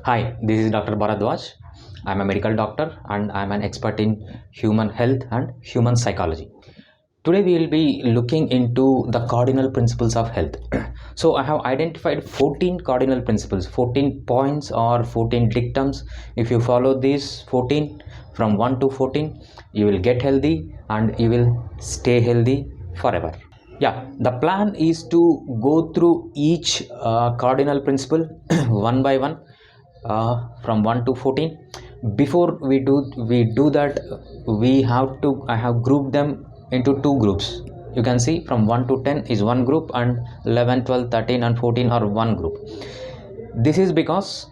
Hi, this is Dr. Bharadwaz. I'm a medical doctor and I'm an expert in human health and human psychology. Today we will be looking into the cardinal principles of health. So I have identified 14 cardinal principles, 14 points or 14 dictums. If you follow these 14 from 1 to 14, you will get healthy and you will stay healthy forever. Yeah, the plan is to go through each cardinal principle one by one from 1 to 14. Before we do that, I have grouped them into two groups. You can see from 1 to 10 is one group and 11, 12, 13 and 14 are one group. This is because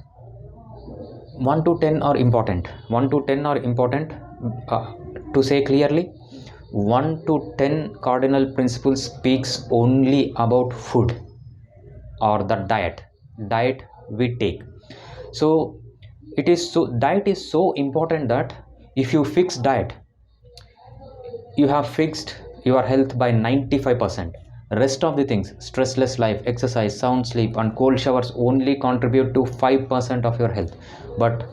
1 to 10 are important. 1 to 10 are important. To say clearly, 1 to 10 cardinal principles speaks only about food or the diet we take. So diet is so important that if you fix diet, you have fixed your health by 95%. Rest of the things, stressless life, exercise, sound sleep and cold showers only contribute to 5% of your health, but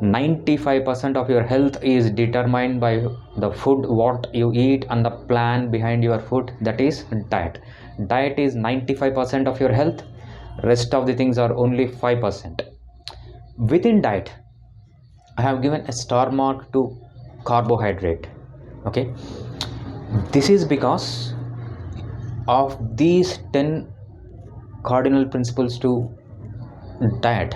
95% of your health is determined by the food what you eat and the plan behind your food, that is diet is 95% of your health. Rest of the things are only 5%. Within diet, I have given a star mark to carbohydrate. Okay, this is because of these 10 cardinal principles to diet.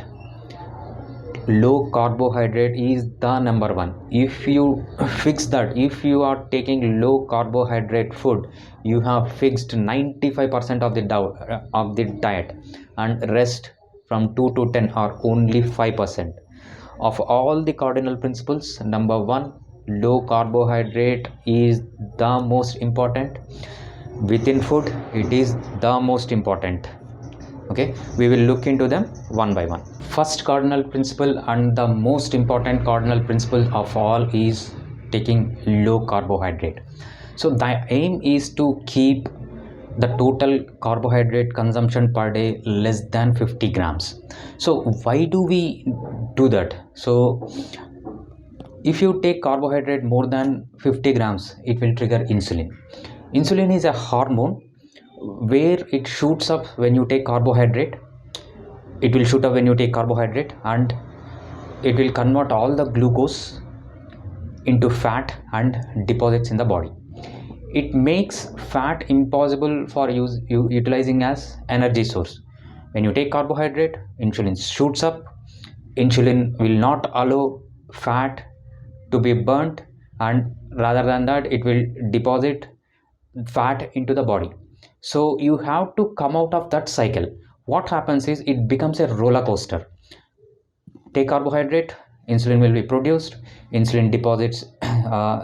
Low carbohydrate is the number one. If you fix that, if you are taking low carbohydrate food, you have fixed 95% of the diet, and rest from 2 to 10 are only 5%. Of all the cardinal principles, number one, low carbohydrate is the most important. Within food, it is the most important. Okay, we will look into them one by one. First cardinal principle and the most important cardinal principle of all is taking low carbohydrate. So the aim is to keep the total carbohydrate consumption per day less than 50 grams. So why do we do that? So if you take carbohydrate more than 50 grams, it will trigger insulin. Insulin is a hormone where it shoots up when you take carbohydrate. It will shoot up when you take carbohydrate and it will convert all the glucose into fat and deposits in the body. It makes fat impossible for utilizing as energy source. When you take carbohydrate, insulin shoots up. Insulin will not allow fat to be burnt, and rather than that, it will deposit fat into the body. So you have to come out of that cycle. What happens is it becomes a roller coaster. Take carbohydrate, insulin will be produced. Insulin deposits,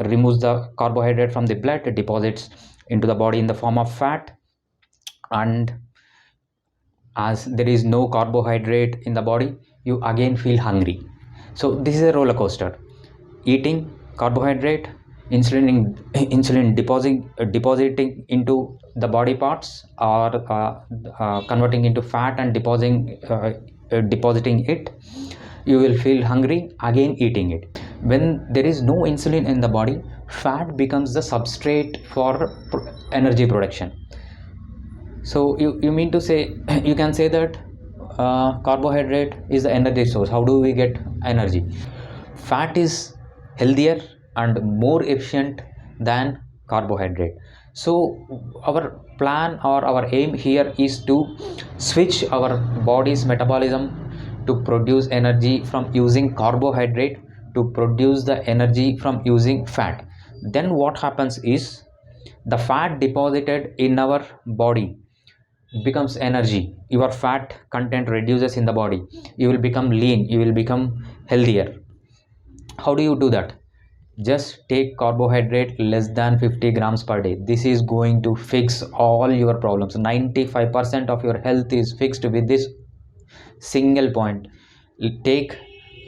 removes the carbohydrate from the blood, deposits into the body in the form of fat, and as there is no carbohydrate in the body, you again feel hungry. So this is a roller coaster. Eating carbohydrate, insulin depositing into the body parts, or converting into fat and depositing it. You will feel hungry, again eating it. When there is no insulin in the body, fat becomes the substrate for energy production. So you mean to say, you can say that carbohydrate is the energy source. How do we get energy? Fat is healthier and more efficient than carbohydrate. So our plan or our aim here is to switch our body's metabolism to produce energy from using carbohydrate to produce the energy from using fat. Then what happens is the fat deposited in our body becomes energy. Your fat content reduces in the body. You will become lean, you will become healthier. How do you do that? Just take carbohydrate less than 50 grams per day. This is going to fix all your problems. 95% of your health is fixed with this single point. Take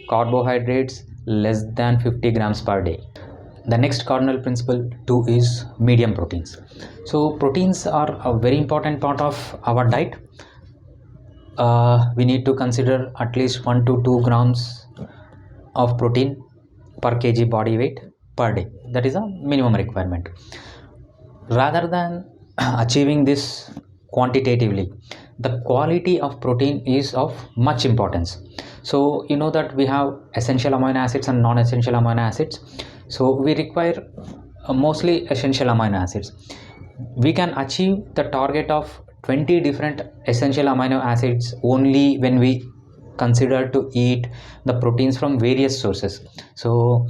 carbohydrates less than 50 grams per day. The next cardinal principle 2 is medium proteins. So proteins are a very important part of our diet. we need to consider at least 1 to 2 grams of protein per kg body weight per day. That is a minimum requirement. Rather than achieving this quantitatively, the quality of protein is of much importance. So you know that we have essential amino acids and non-essential amino acids. So we require mostly essential amino acids. We can achieve the target of 20 different essential amino acids only when we consider to eat the proteins from various sources. So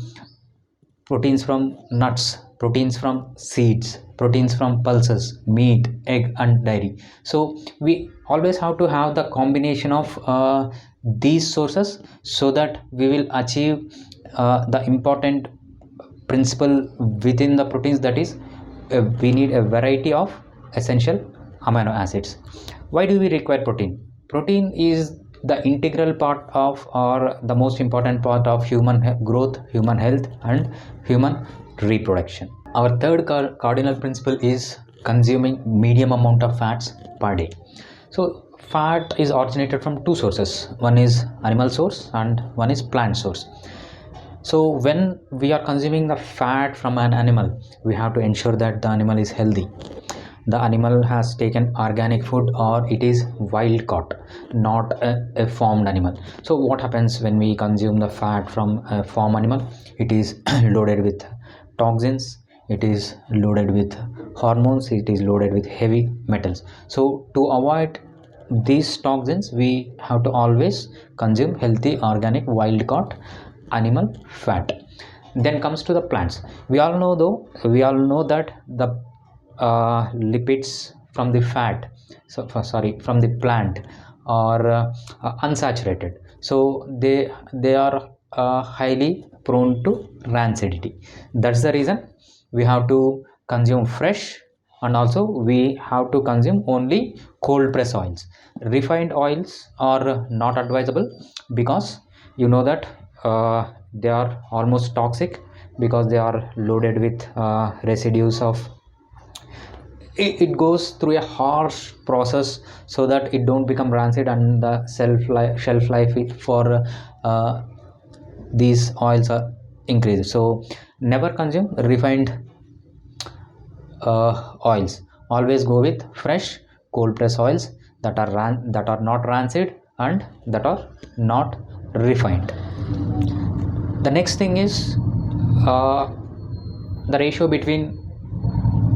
proteins from nuts, proteins from seeds, proteins from pulses, meat, egg and dairy. So we always have to have the combination of these sources so that we will achieve the important principle within the proteins, that is we need a variety of essential amino acids. Why do we require protein? Protein is the integral part of, or the most important part of, human growth, human health and human reproduction. Our third cardinal principle is consuming medium amount of fats per day. So fat is originated from two sources. One is animal source and one is plant source. So when we are consuming the fat from an animal, we have to ensure that the animal is healthy. The animal has taken organic food or it is wild caught, not a farmed animal. So what happens when we consume the fat from a farm animal? It is loaded with toxins, it is loaded with hormones, it is loaded with heavy metals. So to avoid these toxins, we have to always consume healthy, organic, wild caught animal fat. Then comes to the plants. We all know that the lipids from the fat, from the plant are unsaturated. So they are highly prone to rancidity. That's the reason we have to consume fresh, and also we have to consume only cold press oils. Refined oils are not advisable because you know that they are almost toxic, because they are loaded with residues of, it goes through a harsh process so that it don't become rancid, and the shelf life for these oils are increased. So never consume refined oils. Always go with fresh cold press oils that are not rancid and that are not refined. The next thing is the ratio between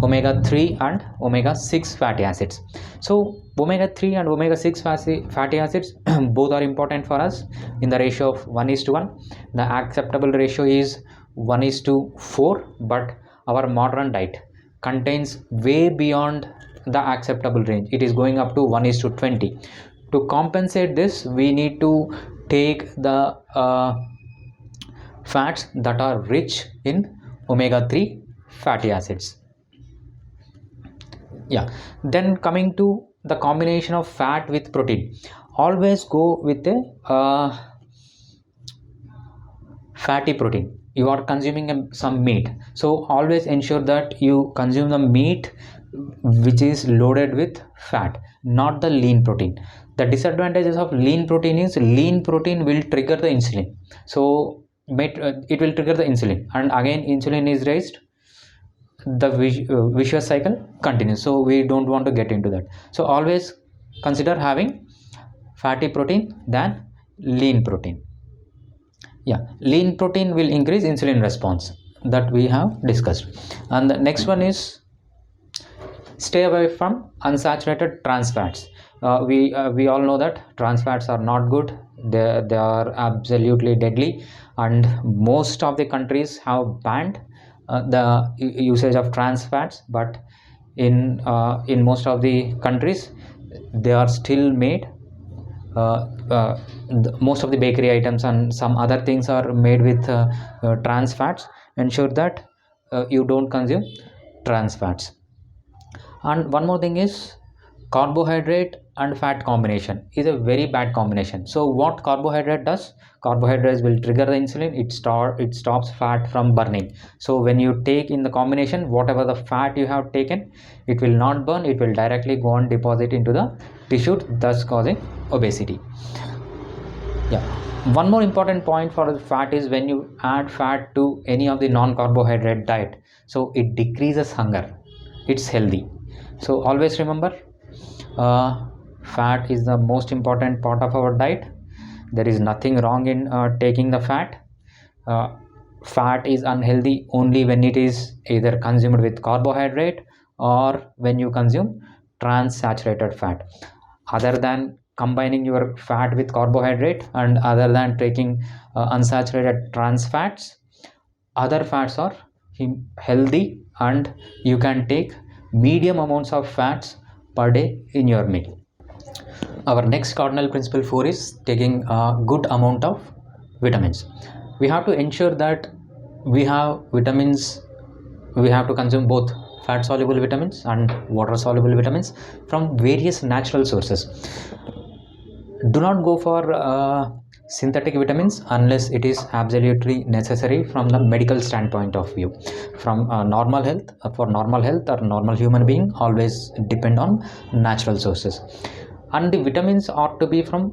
omega-3 and omega-6 fatty acids. So omega-3 and omega-6 fatty acids both are important for us in the ratio of 1:1. The acceptable ratio is 1:4, but our modern diet contains way beyond the acceptable range. It is going up to 1:20. To compensate this, we need to take the fats that are rich in omega-3 fatty acids. Yeah, then coming to the combination of fat with protein, always go with a fatty protein. You are consuming some meat, so always ensure that you consume the meat which is loaded with fat, not the lean protein. The disadvantages of lean protein is lean protein will trigger the insulin. So it will trigger the insulin, and again insulin is raised, the vicious cycle continues. So we don't want to get into that. So always consider having fatty protein than lean protein. Yeah, lean protein will increase insulin response, that we have discussed. And the next one is stay away from unsaturated trans fats. We all know that trans fats are not good. They are absolutely deadly, and most of the countries have banned the usage of trans fats, but in most of the countries they are still made. Most of the bakery items and some other things are made with trans fats. Ensure that you don't consume trans fats. And one more thing is carbohydrate and fat combination is a very bad combination. So what carbohydrate does? Carbohydrates will trigger the insulin. It stops fat from burning. So when you take in the combination, whatever the fat you have taken, it will not burn. It will directly go and deposit into the tissue, thus causing obesity. Yeah. One more important point for the fat is when you add fat to any of the non-carbohydrate diet, so it decreases hunger. It's healthy. So always remember, fat is the most important part of our diet. There is nothing wrong in taking the fat. Fat is unhealthy only when it is either consumed with carbohydrate or when you consume trans-saturated fat. Other than combining your fat with carbohydrate and other than taking unsaturated trans fats, other fats are healthy, and you can take medium amounts of fats per day in your meal. Our next cardinal principle 4 is taking a good amount of vitamins. We have to ensure that we have vitamins. We have to consume both fat soluble vitamins and water soluble vitamins from various natural sources. Do not go for synthetic vitamins unless it is absolutely necessary from the medical standpoint of view. From normal health, for normal health or normal human being, always depend on natural sources. And the vitamins ought to be from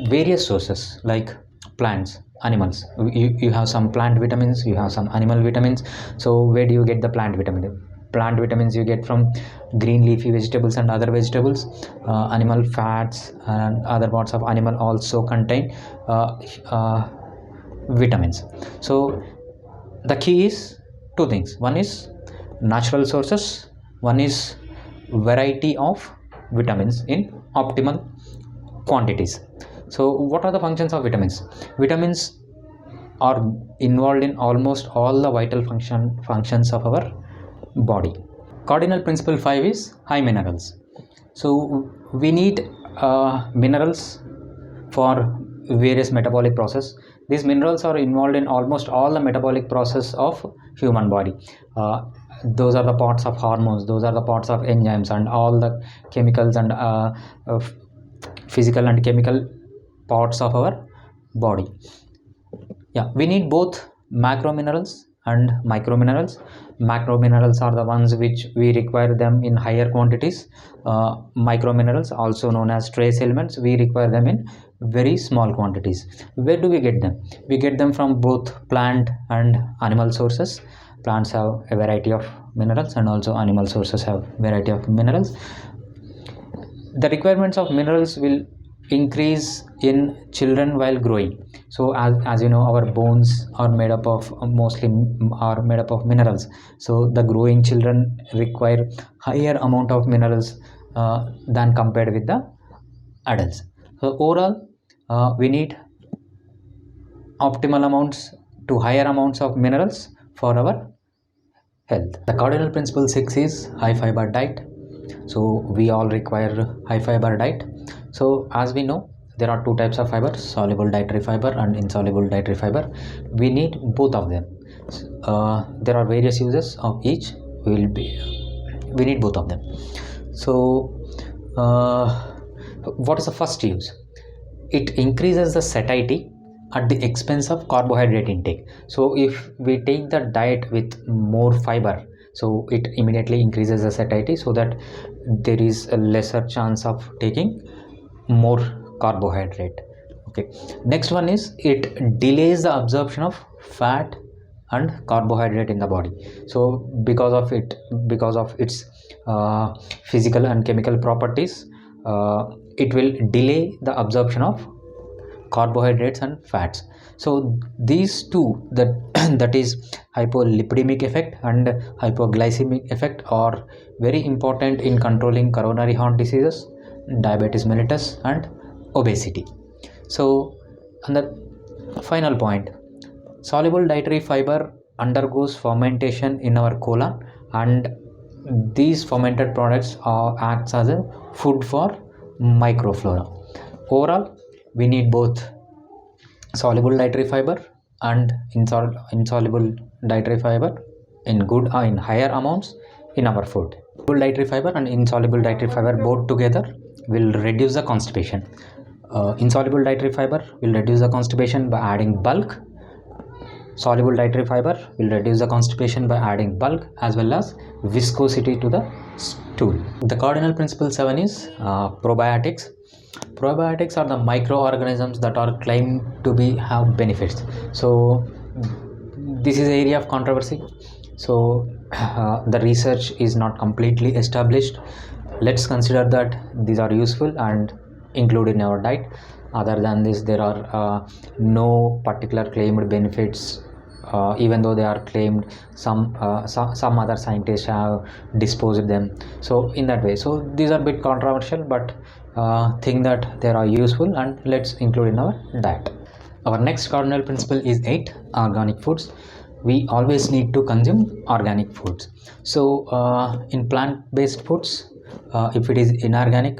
various sources like plants, animals. You have some plant vitamins, you have some animal vitamins. So where do you get the plant vitamin? Plant vitamins you get from green leafy vegetables and other vegetables. Animal fats and other parts of animal also contain vitamins. So the key is two things. One is natural sources, one is variety of vitamins in optimal quantities. So what are the functions of vitamins? Vitamins are involved in almost all the vital functions of our body. Cardinal principle 5 is high minerals. So we need minerals for various metabolic process. These minerals are involved in almost all the metabolic process of human body. Those are the parts of hormones, those are the parts of enzymes and all the chemicals and physical and chemical parts of our body. Yeah, we need both macro minerals and micro minerals. Macro minerals are the ones which we require them in higher quantities. Micro minerals, also known as trace elements, we require them in very small quantities. Where do we get them? We get them from both plant and animal sources. Plants have a variety of minerals and also animal sources have variety of minerals. The requirements of minerals will increase in children while growing. So as you know, our bones are made up of minerals. So the growing children require higher amount of minerals than compared with the adults. So overall, we need optimal amounts to higher amounts of minerals for our health. The cardinal principle 6 is high fiber diet. So we all require high fiber diet. So as we know, there are two types of fiber, soluble dietary fiber and insoluble dietary fiber. We need both of them. There are various uses of each. We need both of them. So what is the first use? It increases the satiety at the expense of carbohydrate intake. So if we take the diet with more fiber, so it immediately increases the satiety, so that there is a lesser chance of taking more carbohydrate. Okay, next one is it delays the absorption of fat and carbohydrate in the body. So because of its physical and chemical properties, it will delay the absorption of carbohydrates and fats. So these two, that is hypolipidemic effect and hypoglycemic effect, are very important in controlling coronary heart diseases, diabetes mellitus and obesity. So, and the final point, soluble dietary fiber undergoes fermentation in our colon, and these fermented products acts as a food for microflora. Overall, we need both soluble dietary fiber and insoluble dietary fiber in higher amounts in our food. Soluble dietary fiber and insoluble dietary fiber both together will reduce the constipation. Insoluble dietary fiber will reduce the constipation by adding bulk. Soluble dietary fiber will reduce the constipation by adding bulk as well as viscosity to the stool. The cardinal principle 7 is probiotics. Probiotics are the microorganisms that are claimed to have benefits. So this is an area of controversy. So the research is not completely established. Let's consider that these are useful and include in our diet. Other than this, there are no particular claimed benefits, even though they are claimed. Some other scientists have disposed them. So in that way, so these are a bit controversial, but think that they are useful and let's include in our diet. Our next cardinal principle is 8, organic foods. We always need to consume organic foods. So in plant-based foods, if it is inorganic,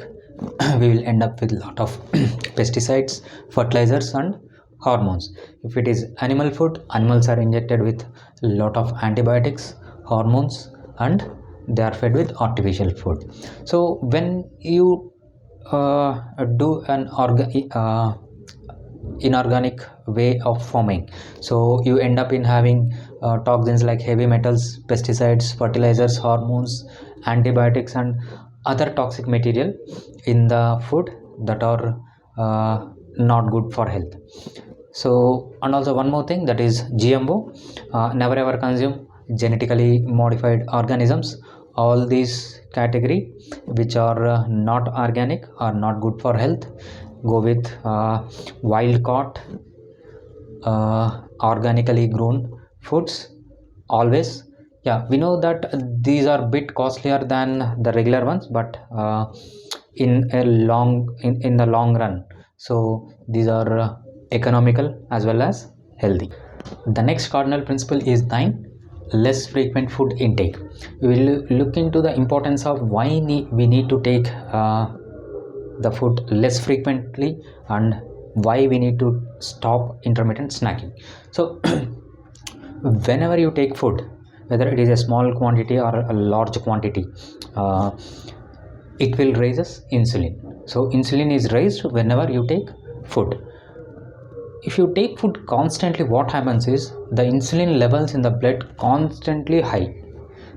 we will end up with a lot of pesticides, fertilizers and hormones. If it is animal food, animals are injected with a lot of antibiotics, hormones, and they are fed with artificial food. So when you do an inorganic way of farming, so you end up in having toxins like heavy metals, pesticides, fertilizers, hormones, antibiotics and other toxic material in the food that are not good for health. So, and also one more thing, that is GMO. Never ever consume genetically modified organisms. All these category which are not organic are not good for health. Go with wild caught organically grown foods always. Yeah, we know that these are a bit costlier than the regular ones, but in the long run, so these are economical as well as healthy. The next cardinal principle is 9, less frequent food intake. We will look into the importance of why we need to take the food less frequently and why we need to stop intermittent snacking. So whenever you take food, whether it is a small quantity or a large quantity, it will raises insulin. So insulin is raised whenever you take food. If you take food constantly, what happens is the insulin levels in the blood constantly high.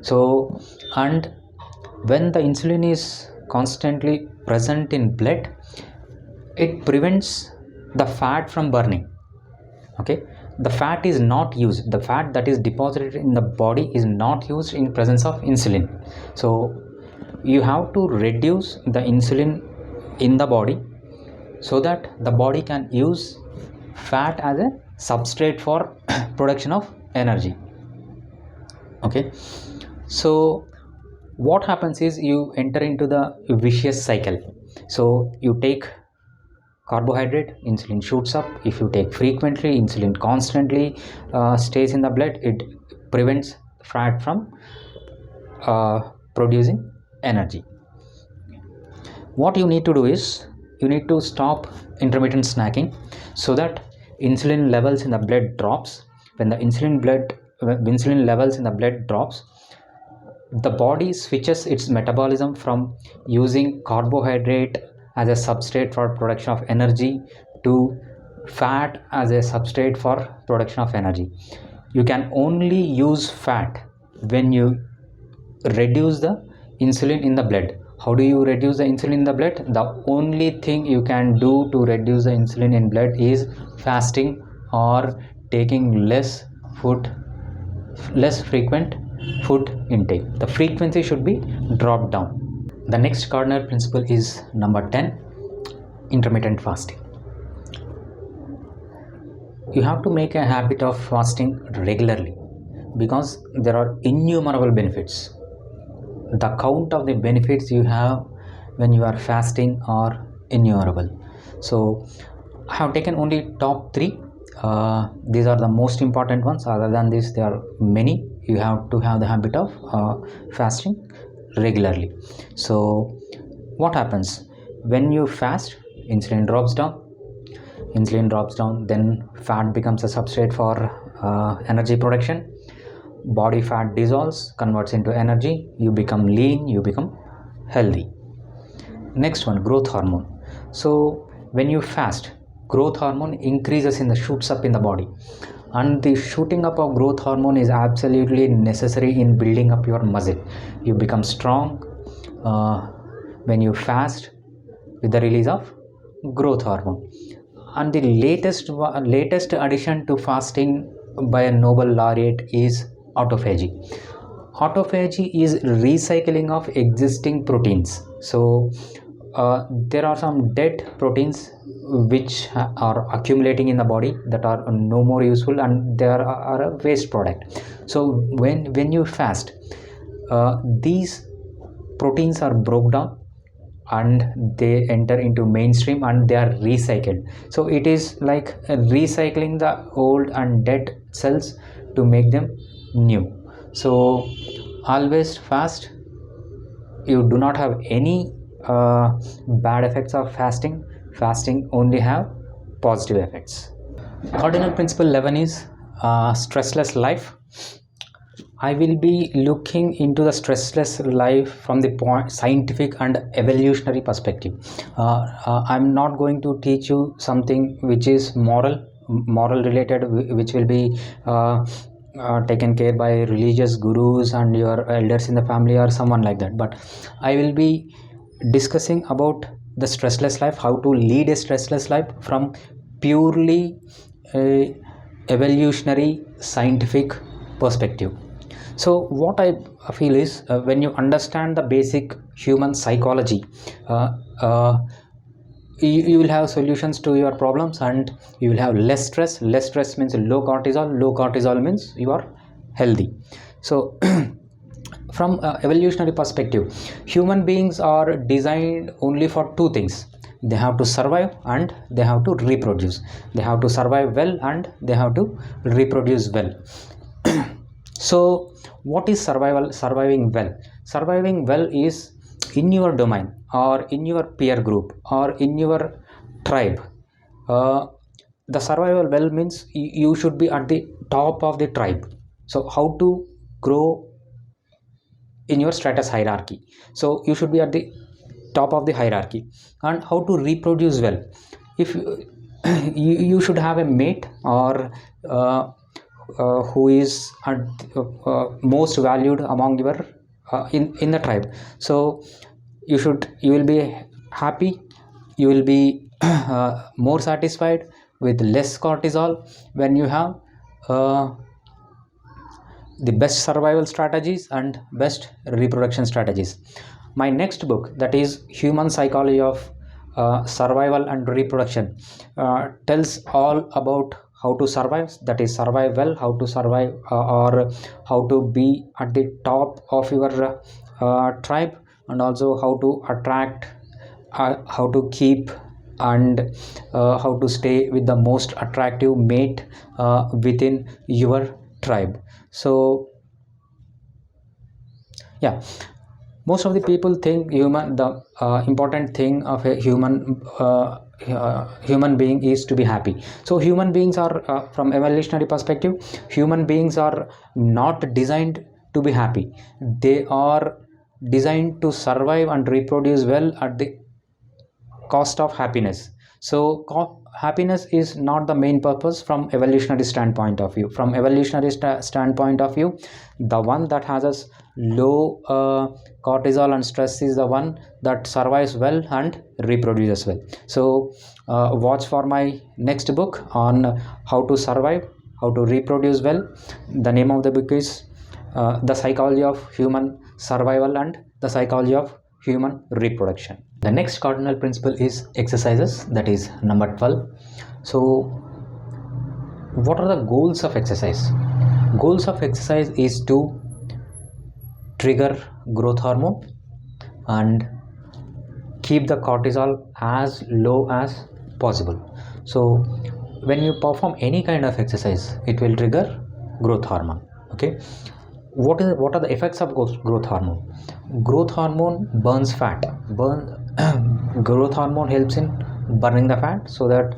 So, and when the insulin is constantly present in blood, it prevents the fat from burning. Okay, the fat is not used. The fat that is deposited in the body is not used in presence of insulin. So you have to reduce the insulin in the body so that the body can use fat as a substrate for production of energy. Okay, so what happens is you enter into the vicious cycle. So you take carbohydrate, insulin shoots up. If you take frequently, insulin constantly stays in the blood. It prevents fat from producing energy. What you need to do is you need to stop intermittent snacking so that insulin levels in the blood drops. When the insulin levels in the blood drops, the body switches its metabolism from using carbohydrate as a substrate for production of energy to fat as a substrate for production of energy. You can only use fat when you reduce the insulin in the blood. How do you reduce the insulin in the blood? The only thing you can do to reduce the insulin in blood is fasting or taking less frequent food intake. The frequency should be dropped down. The next cardinal principle is number 10, intermittent fasting. You have to make a habit of fasting regularly because there are innumerable benefits. The count of the benefits you have when you are fasting are innumerable. So I have taken only top 3. These are the most important ones. Other than this, there are many. You have to have the habit of fasting regularly. So what happens when you fast? Insulin drops down, then fat becomes a substrate for energy production. Body fat dissolves, converts into energy. You become lean, you become healthy. Next one, growth hormone. So when you fast, growth hormone increases in the shoots up in the body, and the shooting up of growth hormone is absolutely necessary in building up your muscle. You become strong when you fast with the release of growth hormone. And the latest addition to fasting by a Nobel laureate is autophagy. Autophagy is recycling of existing proteins. So there are some dead proteins which are accumulating in the body that are no more useful, and they are a waste product. So when you fast, these proteins are broke down and they enter into mainstream and they are recycled. So it is like recycling the old and dead cells to make them new. So always fast. You do not have any bad effects of fasting. Fasting only have positive effects. Cardinal principle 11 is stressless life. I will be looking into the stressless life from the scientific and evolutionary perspective. I'm not going to teach you something which is moral related, which will be taken care by religious gurus and your elders in the family or someone like that. But I will be discussing about the stressless life, how to lead a stressless life from purely evolutionary scientific perspective. So what I feel is when you understand the basic human psychology, you will have solutions to your problems, and you will have less stress. Less stress means low cortisol means you are healthy. So from evolutionary perspective, human beings are designed only for two things. They have to survive and they have to reproduce. They have to survive well and they have to reproduce well. So what is surviving well? Surviving well is in your domain or in your peer group or in your tribe. The survival well means you should be at the top of the tribe. So how to grow in your status hierarchy? So you should be at the top of the hierarchy. And how to reproduce well? If you should have a mate or who is most valued among your in the tribe. So you will be happy, you will be more satisfied with less cortisol when you have the best survival strategies and best reproduction strategies. My next book, that is Human Psychology of Survival and Reproduction, tells all about how to survive, that is survive well, how to survive or how to be at the top of your tribe, and also how to attract, how to keep, and how to stay with the most attractive mate within your tribe. So yeah, most of the people think the important thing of a human being is to be happy. So human beings are from evolutionary perspective, human beings are not designed to be happy. They are designed to survive and reproduce well at the cost of happiness. So happiness is not the main purpose from evolutionary standpoint of view. From evolutionary standpoint of view, the one that has a low cortisol and stress is the one that survives well and reproduces well. So watch for my next book on how to survive, how to reproduce well. The name of the book is The Psychology of Human Survival and the Psychology of Human Reproduction. The next cardinal principle is exercises, that is number 12. So what are the goals of exercise? Goals of exercise is to trigger growth hormone and keep the cortisol as low as possible. So when you perform any kind of exercise, it will trigger growth hormone. Okay, what are the effects of growth hormone? Growth hormone burns fat. Growth hormone helps in burning the fat, so that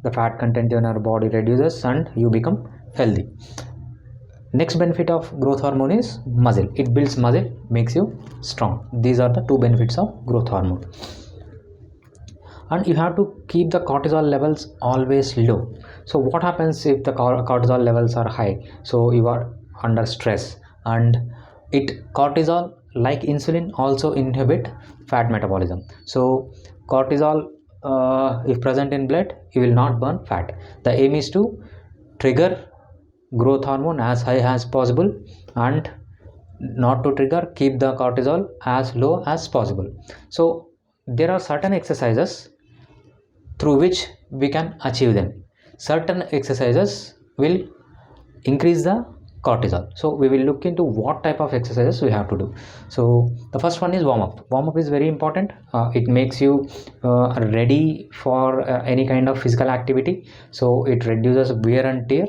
the fat content in our body reduces and you become healthy. Next benefit of growth hormone is muscle. It builds muscle, makes you strong. These are the two benefits of growth hormone. And you have to keep the cortisol levels always low. So what happens if the cortisol levels are high? So you are under stress, and cortisol, like insulin, also inhibit fat metabolism. So cortisol, if present in blood, you will not burn fat. The aim is to trigger growth hormone as high as possible, and not to trigger, keep the cortisol as low as possible. So there are certain exercises through which we can achieve them. Certain exercises will increase the cortisol. So we will look into what type of exercises we have to do. So the first one is warm-up. Warm-up is very important. It makes you ready for any kind of physical activity. So it reduces wear and tear.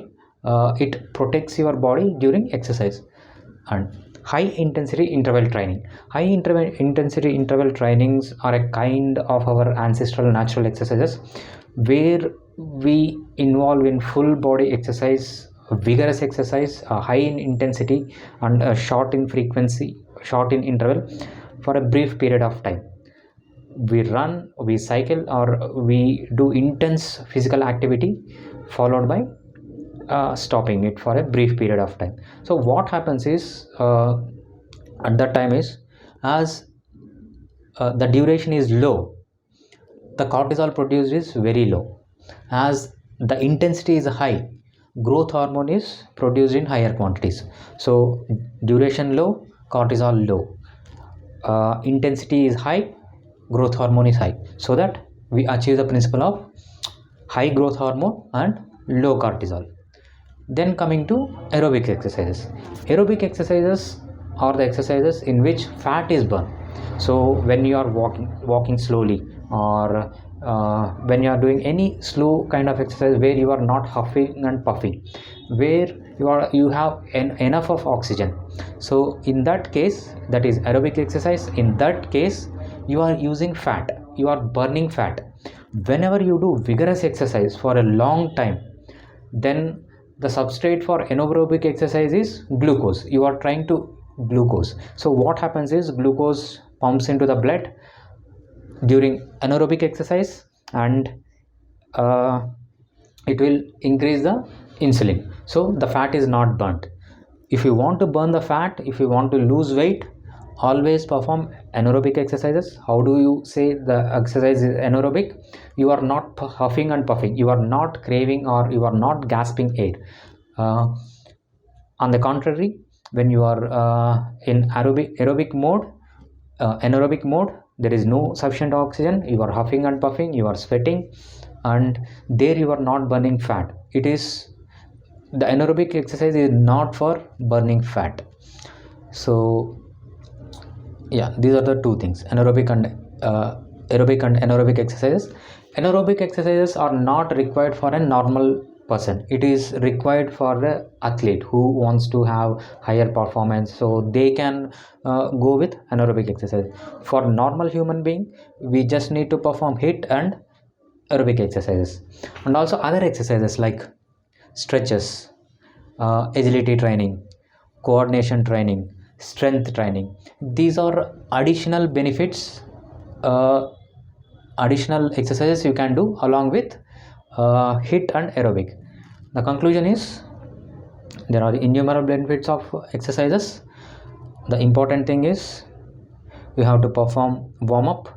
It protects your body during exercise. And high intensity interval training. High intensity interval trainings are a kind of our ancestral natural exercises where we involve in full body exercise, vigorous exercise, high in intensity and short in frequency, short in interval for a brief period of time. We run, we cycle, or we do intense physical activity followed by stopping it for a brief period of time. So what happens is at that time is, as the duration is low, the cortisol produced is very low. As the intensity is high, growth hormone is produced in higher quantities. So duration low, cortisol low, intensity is high, growth hormone is high, so that we achieve the principle of high growth hormone and low cortisol. Then coming to aerobic exercises. Aerobic exercises are the exercises in which fat is burned. So when you are walking slowly, or when you are doing any slow kind of exercise where you are not huffing and puffing, where you have enough of oxygen, so in that case, that is aerobic exercise. In that case, you are using fat, you are burning fat. Whenever you do vigorous exercise for a long time, then the substrate for anaerobic exercise is glucose. You are trying to glucose. So what happens is, glucose pumps into the blood during anaerobic exercise, and it will increase the insulin. So the fat is not burnt. If you want to burn the fat, if you want to lose weight, always perform anaerobic exercises. How do you say the exercise is anaerobic? You are not huffing and puffing, you are not craving, or you are not gasping air. On the contrary, when you are in anaerobic mode, there is no sufficient oxygen, you are huffing and puffing, you are sweating, and there you are not burning fat. It is, the anaerobic exercise is not for burning fat. So yeah, these are the two things, aerobic and anaerobic exercises. Anaerobic exercises are not required for a normal person. It is required for the athlete who wants to have higher performance, so they can go with anaerobic exercise. For normal human being, we just need to perform HIIT and aerobic exercises, and also other exercises like stretches, agility training, coordination training, strength training. These are additional benefits, additional exercises you can do along with HIIT and aerobic. The conclusion is, there are innumerable benefits of exercises. The important thing is, you have to perform warm-up,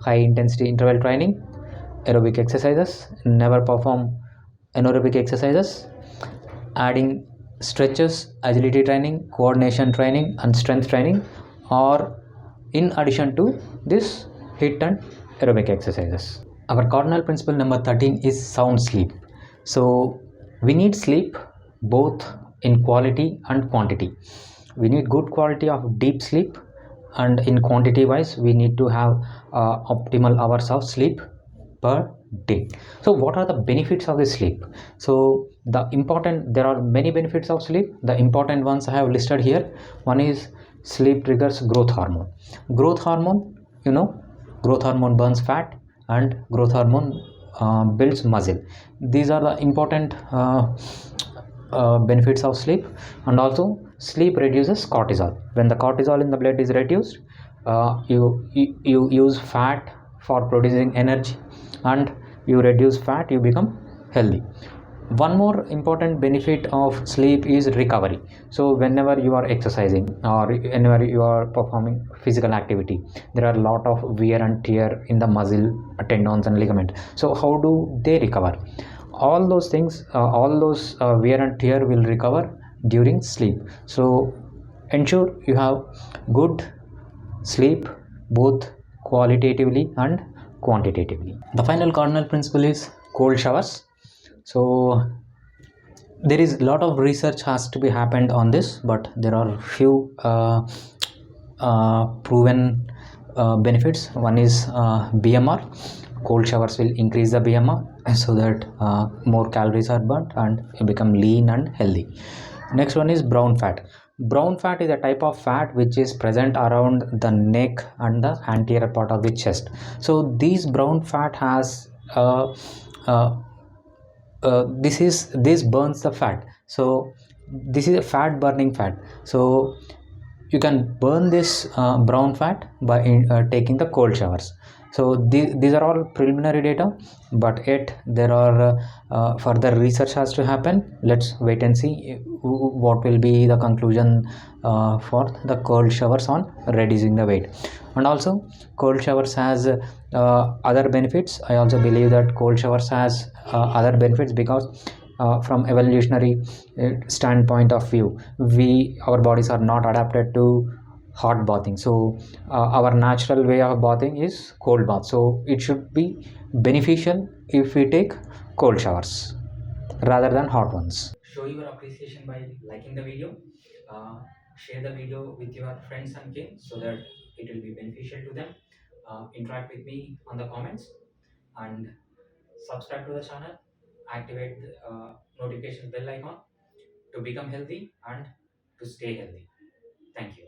high intensity interval training, aerobic exercises. Never perform anaerobic exercises. Adding stretches, agility training, coordination training and strength training, or in addition to this, HIIT and aerobic exercises. Our cardinal principle number 13 is sound sleep. So we need sleep both in quality and quantity. We need good quality of deep sleep, and in quantity wise, we need to have optimal hours of sleep per day. So what are the benefits of the sleep? So there are many benefits of sleep. The important ones I have listed here. One is, sleep triggers growth hormone. Growth hormone, growth hormone burns fat, and growth hormone builds muscle. These are the important benefits of sleep. And also sleep reduces cortisol. When the cortisol in the blood is reduced, you use fat for producing energy, and you reduce fat, you become healthy. One more important benefit of sleep is recovery. So whenever you are exercising or whenever you are performing physical activity, there are a lot of wear and tear in the muscle, tendons and ligament. So how do they recover? All those things, all those wear and tear will recover during sleep. So ensure you have good sleep, both qualitatively and quantitatively. The final cardinal principle is cold showers. So there is a lot of research has to be happened on this, but there are few proven benefits. One is BMR. Cold showers will increase the BMR so that more calories are burnt and you become lean and healthy. Next one is brown fat. Brown fat is a type of fat which is present around the neck and the anterior part of the chest. So this brown fat has uh, this burns the fat. So this is a fat burning fat. So you can burn this brown fat by taking the cold showers. So these are all preliminary data, but yet there are further research has to happen. Let's wait and see what will be the conclusion for the cold showers on reducing the weight. And also cold showers has other benefits. I also believe that cold showers has other benefits because from evolutionary standpoint of view, our bodies are not adapted to hot bathing. So our natural way of bathing is cold bath. So it should be beneficial if we take cold showers rather than hot ones. Show your appreciation by liking the video. Share the video with your friends and kin so that it will be beneficial to them. Interact with me on the comments and subscribe to the channel. Activate the notification bell icon to become healthy and to stay healthy. Thank you.